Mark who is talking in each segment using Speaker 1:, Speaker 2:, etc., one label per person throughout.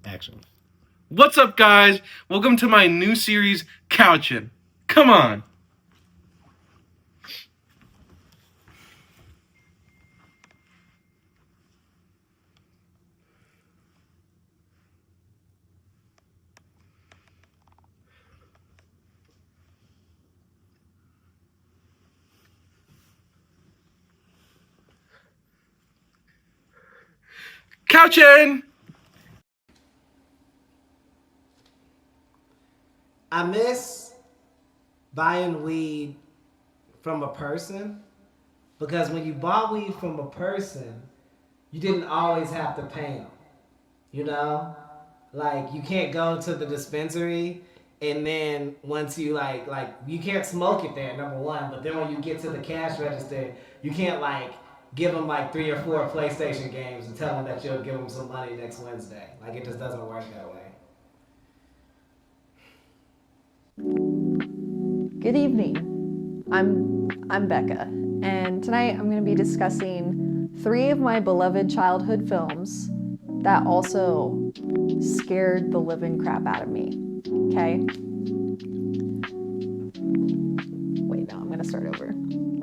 Speaker 1: Action. What's up, guys? Welcome to my new series, Couchin. Come on. Couchin!
Speaker 2: I miss buying weed from a person because when you bought weed from a person, you didn't always have to pay them. You know? Like, you can't go to the dispensary and then once you like you can't smoke it there, number one, but then when you get to the cash register, you can't like give them like 3 or 4 PlayStation games and tell them that you'll give them some money next Wednesday. Like, it just doesn't work that way.
Speaker 3: Good evening. I'm Becca, and tonight I'm going to be discussing 3 of my beloved childhood films that also scared the living crap out of me. Okay? Wait, no, I'm going to start over.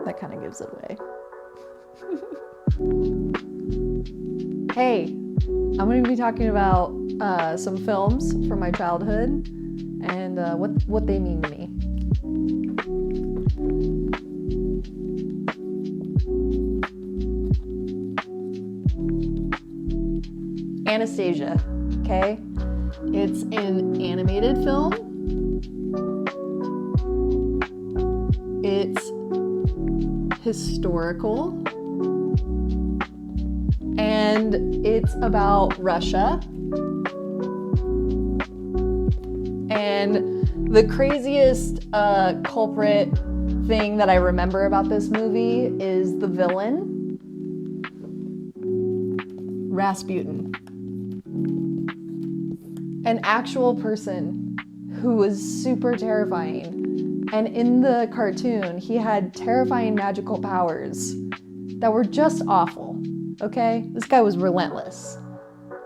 Speaker 3: That kind of gives it away. Hey, I'm going to be talking about some films from my childhood and what they mean to me. Anastasia, okay? It's an animated film. It's historical. And it's about Russia. And the craziest culprit thing that I remember about this movie is the villain, Rasputin. An actual person who was super terrifying. And in the cartoon, he had terrifying magical powers that were just awful, okay? This guy was relentless.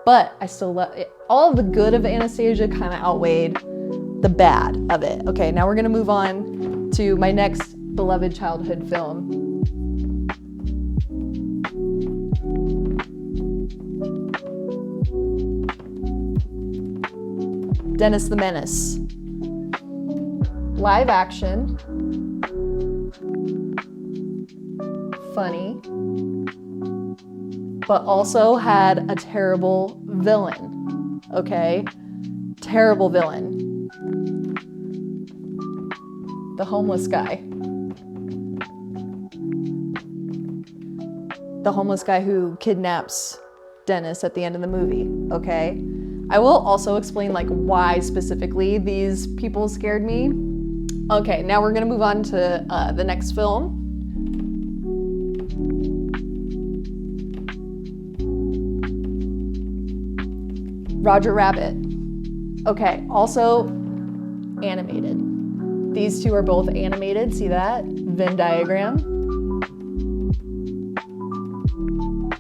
Speaker 3: But I still love it. All of the good of Anastasia kind of outweighed the bad of it. Okay, now we're gonna move on to my next beloved childhood film. Dennis the Menace. Live action. Funny. But also had a terrible villain. Okay? Terrible villain. The homeless guy. The homeless guy who kidnaps Dennis at the end of the movie, okay? I will also explain like why specifically these people scared me. Okay, now we're gonna move on to the next film. Roger Rabbit. Okay, also animated. These 2 are both animated, see that? Venn diagram.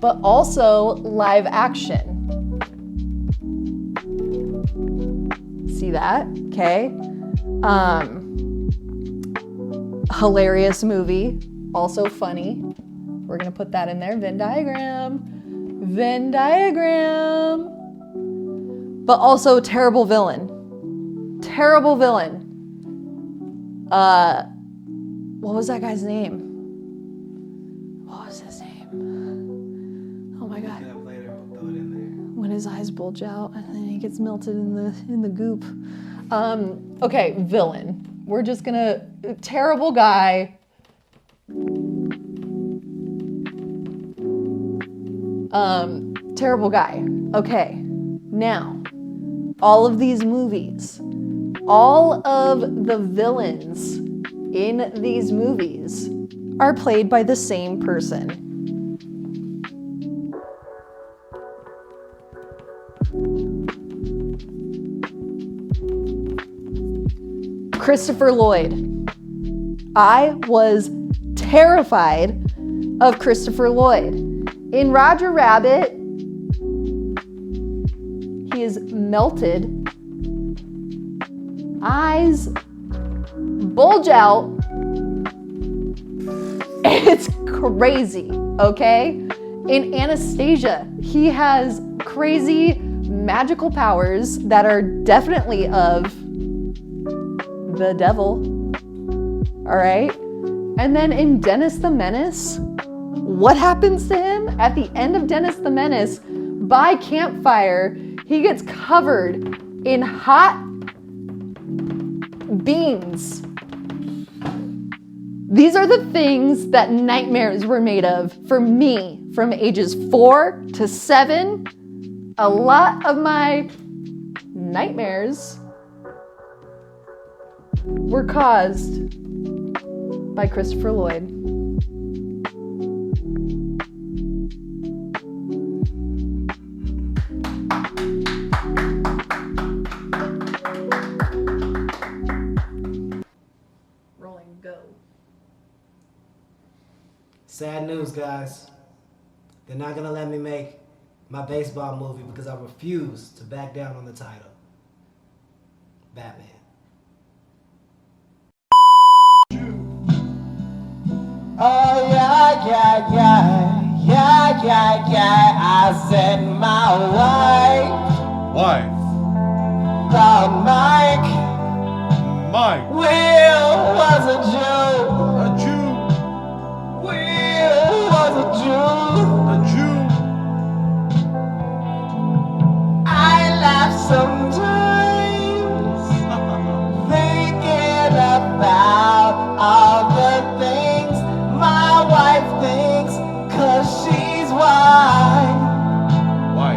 Speaker 3: But also live action. See that? Okay. Hilarious movie. Also funny. We're gonna put that in there. Venn diagram. Venn diagram. But also terrible villain. Terrible villain. What was that guy's name? What was his name? Oh my god. When his eyes bulge out and then he gets melted in the goop. Okay, villain. We're just gonna terrible guy. Terrible guy. Okay. Now, all of these movies, all of the villains in these movies are played by the same person. Christopher Lloyd. I was terrified of Christopher Lloyd. In Roger Rabbit, he He is melted. Eyes bulge out. It's crazy, okay? In Anastasia, he has crazy magical powers that are definitely of the devil, all right? And then in Dennis the Menace, what happens to him? At the end of Dennis the Menace, by campfire, he gets covered in hot beans. These are the things that nightmares were made of for me from ages 4 to 7. A lot of my nightmares were caused by Christopher Lloyd. Rolling, go.
Speaker 2: Sad news, guys. They're not gonna let me make my baseball movie because I refuse to back down on the title. Batman. Oh yeah, yeah, yeah, yeah, yeah, yeah. I said my wife, the
Speaker 1: Mike.
Speaker 2: Will was a Jew.
Speaker 1: A Jew.
Speaker 2: Will was a Jew.
Speaker 1: A Jew.
Speaker 2: I laugh sometimes thinking about all the things my wife thinks, 'cause she's white.
Speaker 1: Why?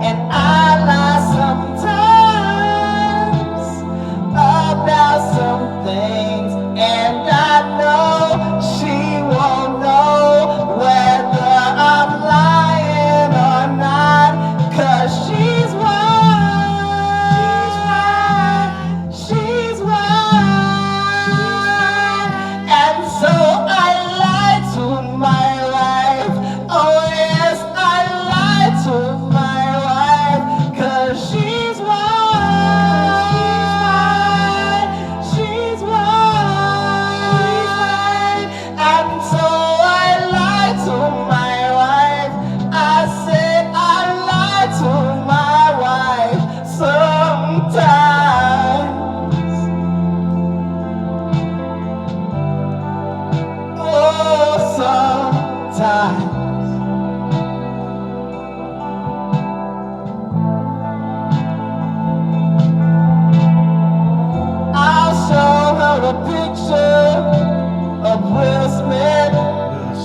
Speaker 2: And I lie sometimes about some things, and I know she won't know whether I'm lying or not, 'cause she's white. She's white. And so I lied to my wife. Oh yes, I lied to my wife, 'cause she's white. She's white. And so I lied to my wife. I said I lied to my wife sometimes. Oh, sometimes. I'll show her a picture of Will Smith,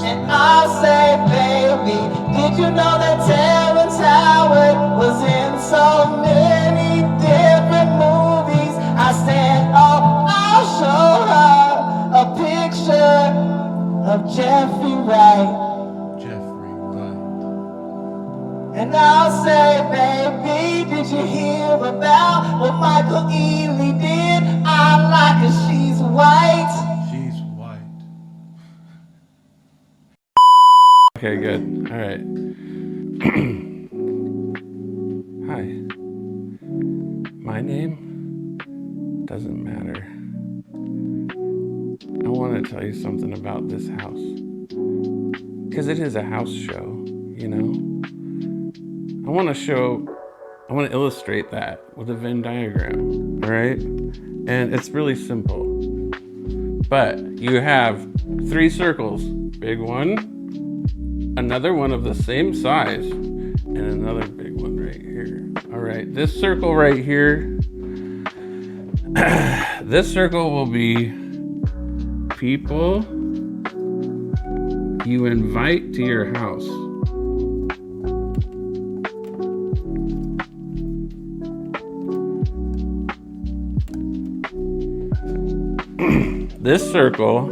Speaker 2: and I'll say, baby, did you know that Terrence Howard was in so many different movies? I said, oh, I'll show her a picture of Jeffrey Wright.
Speaker 1: Jeffrey Wright.
Speaker 2: And I'll say, baby, did you hear about what Michael Ealy did? I like her, she's white.
Speaker 1: She's white. Okay, good. All right. Hi. My name doesn't matter. I want to tell you something about this house. Because it is a house show, you know? I want to illustrate that with a Venn diagram, all right? And it's really simple. But you have 3 circles. Big one, another one of the same size, and another big one right here. All right, this circle right here, this circle will be people you invite to your house. This circle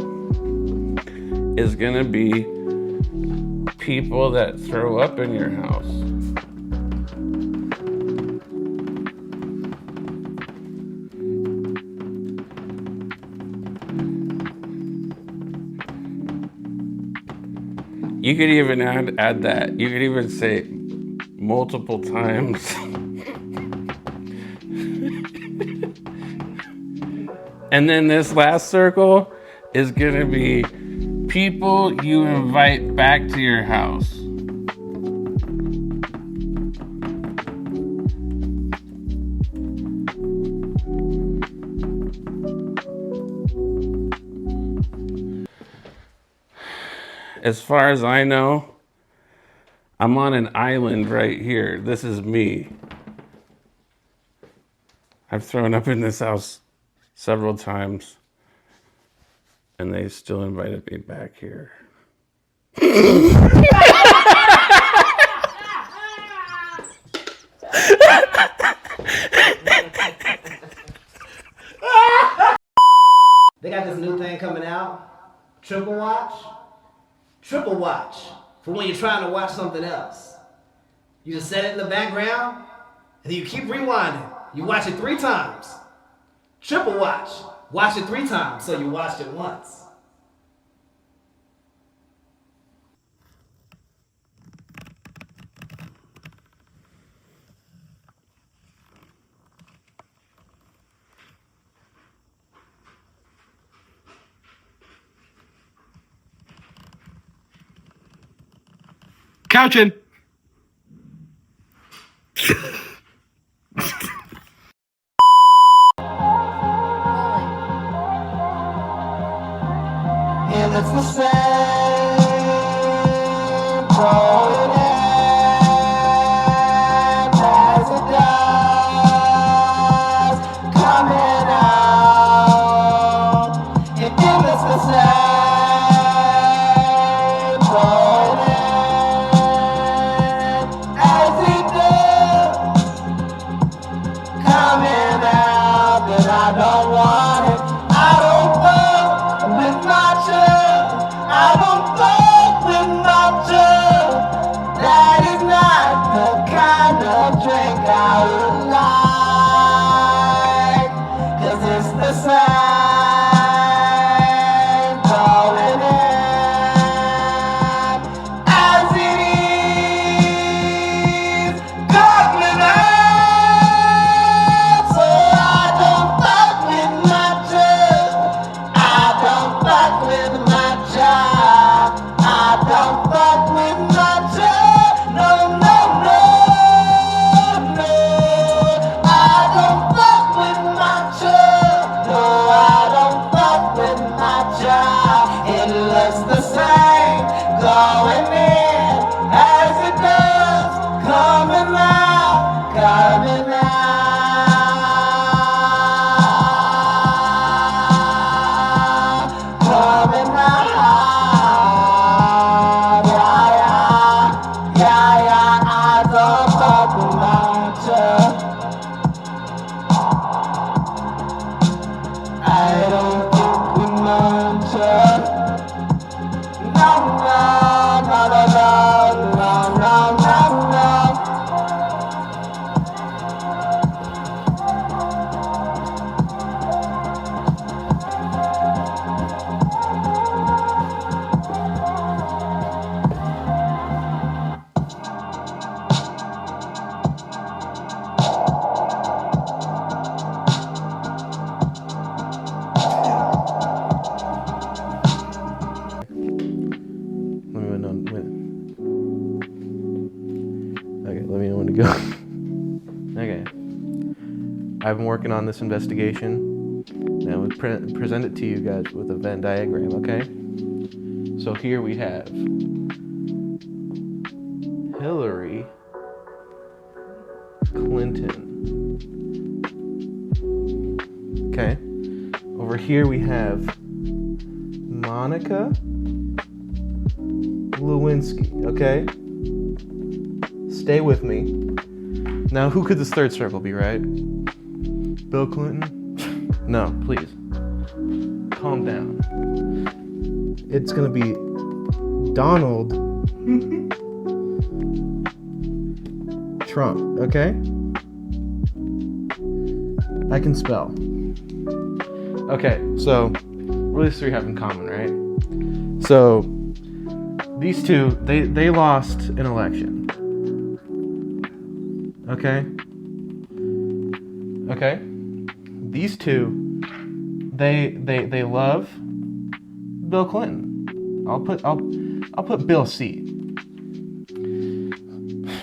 Speaker 1: is gonna be people that throw up in your house. You could even add that. You could even say multiple times. And then this last circle is gonna be people you invite back to your house. As far as I know, I'm on an island right here. This is me. I've thrown up in this house several times, and they still invited me back here.
Speaker 2: They got this new thing coming out, Triple Watch. Triple Watch, for when you're trying to watch something else. You just set it in the background, and then you keep rewinding. You watch it 3 times. Triple Watch, watch it 3 times, so you watched it once.
Speaker 4: Couchin.
Speaker 2: And it's the same going as it does, coming out. And then it's the same going as it does, coming out. That I don't want it. I don't fuck with my child. I don't fuck with my child. That is not the kind of drink I would like. 'Cause it's the same going in as it is coming out. So I don't fuck with my child. I don't fuck with my job. I don't fuck with my job. No, no, no, no. I don't fuck with my job. No, I don't fuck with my job. It looks the same going in as it does coming out, coming out. Coming out, yeah, I don't fuck with my child. I don't fuck with my child. No, no, no, no, no, no, no, no.
Speaker 4: Let me know when to go. Okay. I've been working on this investigation. Now we present it to you guys with a Venn diagram, okay? So here we have Hillary Clinton. Okay. Over here we have Monica Lewinsky, okay? Stay with me. Now, who could this third circle be, right? Bill Clinton? No, please. Calm down. It's gonna be Donald Trump, okay? I can spell. Okay, so what do these 3 have in common, right? So these 2, they lost an election. Okay? Okay? These two, they love Bill Clinton. I'll put Bill C.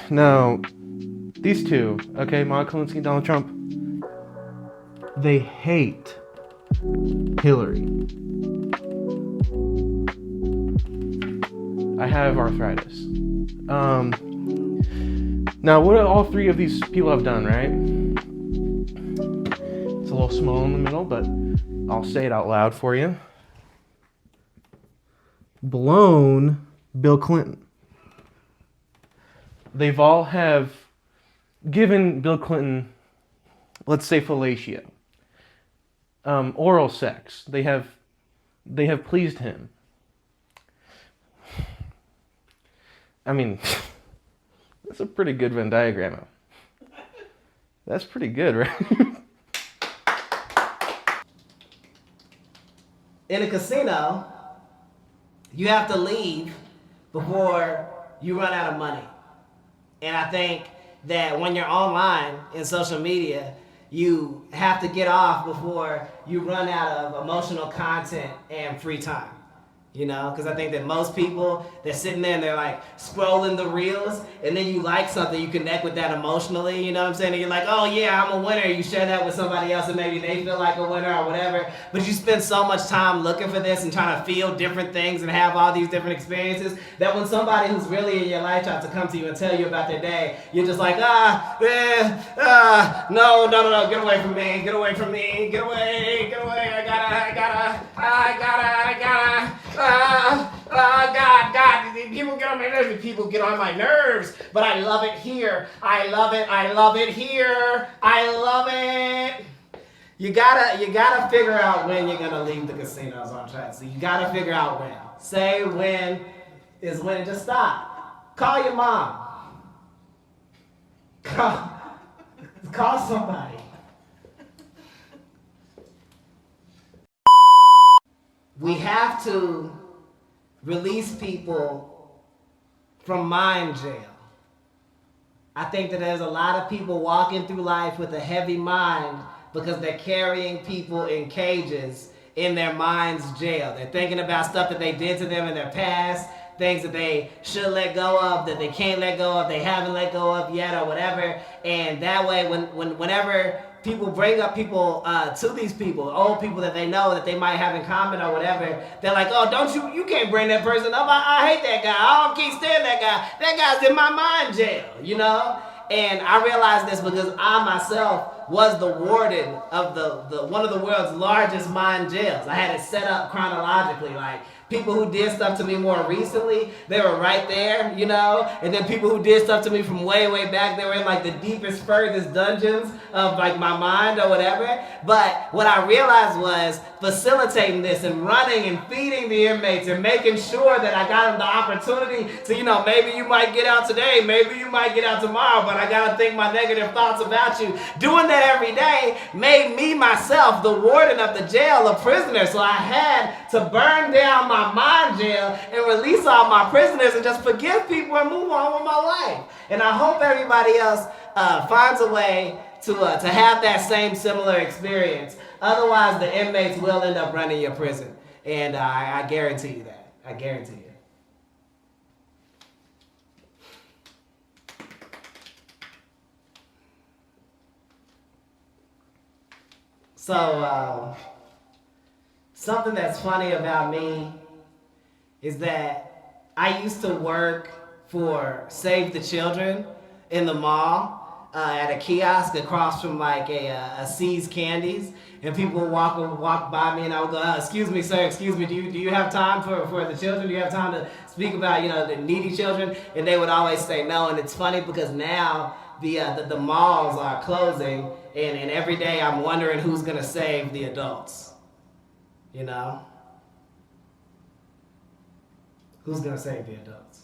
Speaker 4: Now, these two, okay, Monica Lewinsky and Donald Trump, they hate Hillary. I have arthritis. Now, what all three of these people have done, right? It's a little small in the middle, but I'll say it out loud for you. Blown Bill Clinton. They've all have given Bill Clinton, let's say, fellatio, oral sex. They have pleased him. I mean, that's a pretty good Venn diagram. That's pretty good, right?
Speaker 2: In a casino, you have to leave before you run out of money. And I think that when you're online in social media, you have to get off before you run out of emotional content and free time. You know, because I think that most people, they're sitting there and they're like scrolling the reels, and then you like something, you connect with that emotionally, you know what I'm saying? And you're like, oh yeah, I'm a winner. You share that with somebody else and maybe they feel like a winner or whatever. But you spend so much time looking for this and trying to feel different things and have all these different experiences that when somebody who's really in your life tries to come to you and tell you about their day, you're just like, no, get away from me, get away, I gotta. God, people get on my nerves. People get on my nerves, but I love it here. I love it here. I love it. You gotta figure out when you're gonna leave the casino. Is what I'm trying to say. You gotta figure out when. Say when is when. Just stop. Call your mom. Call somebody. We have to release people from mind jail. I think that there's a lot of people walking through life with a heavy mind because they're carrying people in cages in their mind's jail. They're thinking about stuff that they did to them in their past, things that they should let go of, that they can't let go of, they haven't let go of yet or whatever. And that way, whenever people bring up people to these people, old people that they know that they might have in common or whatever, they're like, oh, you can't bring that person up. I hate that guy. I don't keep standing that guy. That guy's in my mind jail, you know? And I realized this because I myself was the warden of the one of the world's largest mind jails. I had it set up chronologically, like people who did stuff to me more recently, they were right there, you know? And then people who did stuff to me from way, way back, they were in like the deepest, furthest dungeons of like my mind or whatever. But what I realized was facilitating this and running and feeding the inmates and making sure that I got them the opportunity to, you know, maybe you might get out today, maybe you might get out tomorrow, but I gotta think my negative thoughts about you. Doing that every day made me myself the warden of the jail, a prisoner. So I had to burn down my mind jail and release all my prisoners and just forgive people and move on with my life. And I hope everybody else finds a way to have that same similar experience. Otherwise, the inmates will end up running your prison. And I guarantee you that. I guarantee you. So, something that's funny about me is that I used to work for Save the Children in the mall at a kiosk across from like a C's Candies, and people would walk by me, and I would go, excuse me, sir, excuse me, do you have time for the children? Do you have time to speak about, you know, the needy children? And they would always say no. And it's funny because now the malls are closing, and every day I'm wondering who's gonna save the adults, you know? Who's gonna save the adults?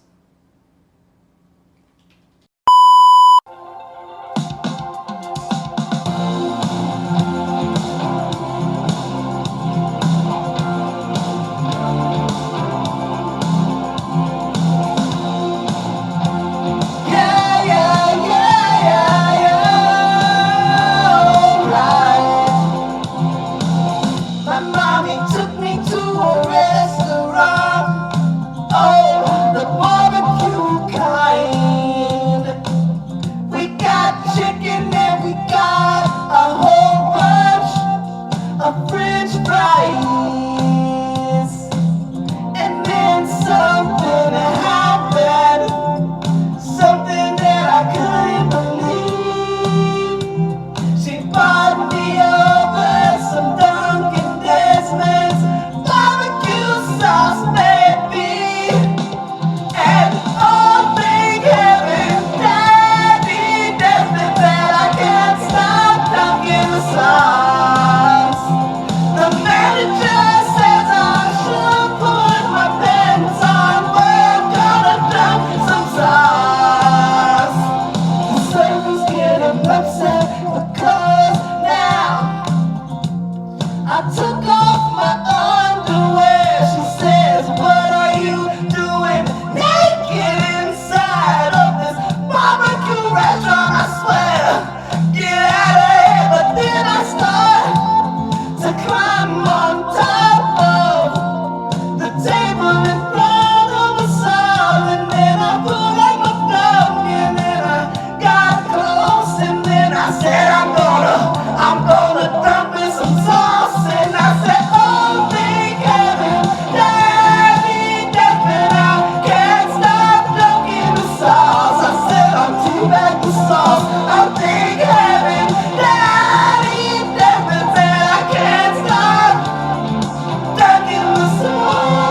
Speaker 2: I said I'm gonna dump in some sauce. And I said, oh, thank heaven, daddy, dumping. I can't stop dunking the sauce. I said I'm too bad for sauce. Oh, thank heaven, daddy, dumping. And I can't stop dunking the sauce.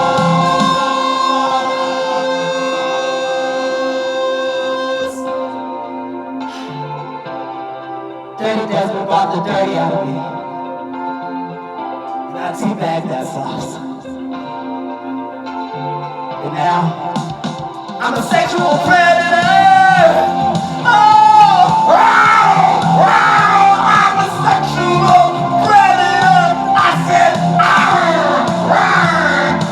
Speaker 2: Dirty Desmond brought the dirty out of me, and I teabagged that sauce. And now, I'm a sexual predator. Oh, wow, wow, I'm a sexual predator. I said,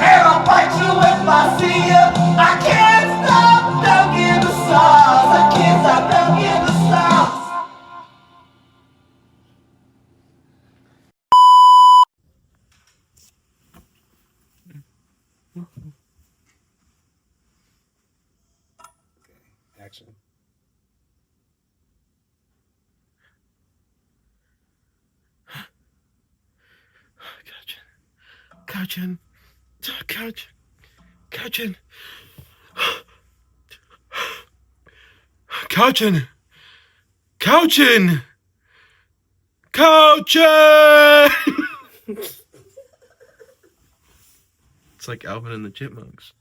Speaker 2: and I'll bite you if I see you. I can't stop dunking the sauce. I can't stop dunking the sauce. Action.
Speaker 4: Couchin. Couchin. Couchin. Couchin. Couchin. It's like Alvin and the Chipmunks.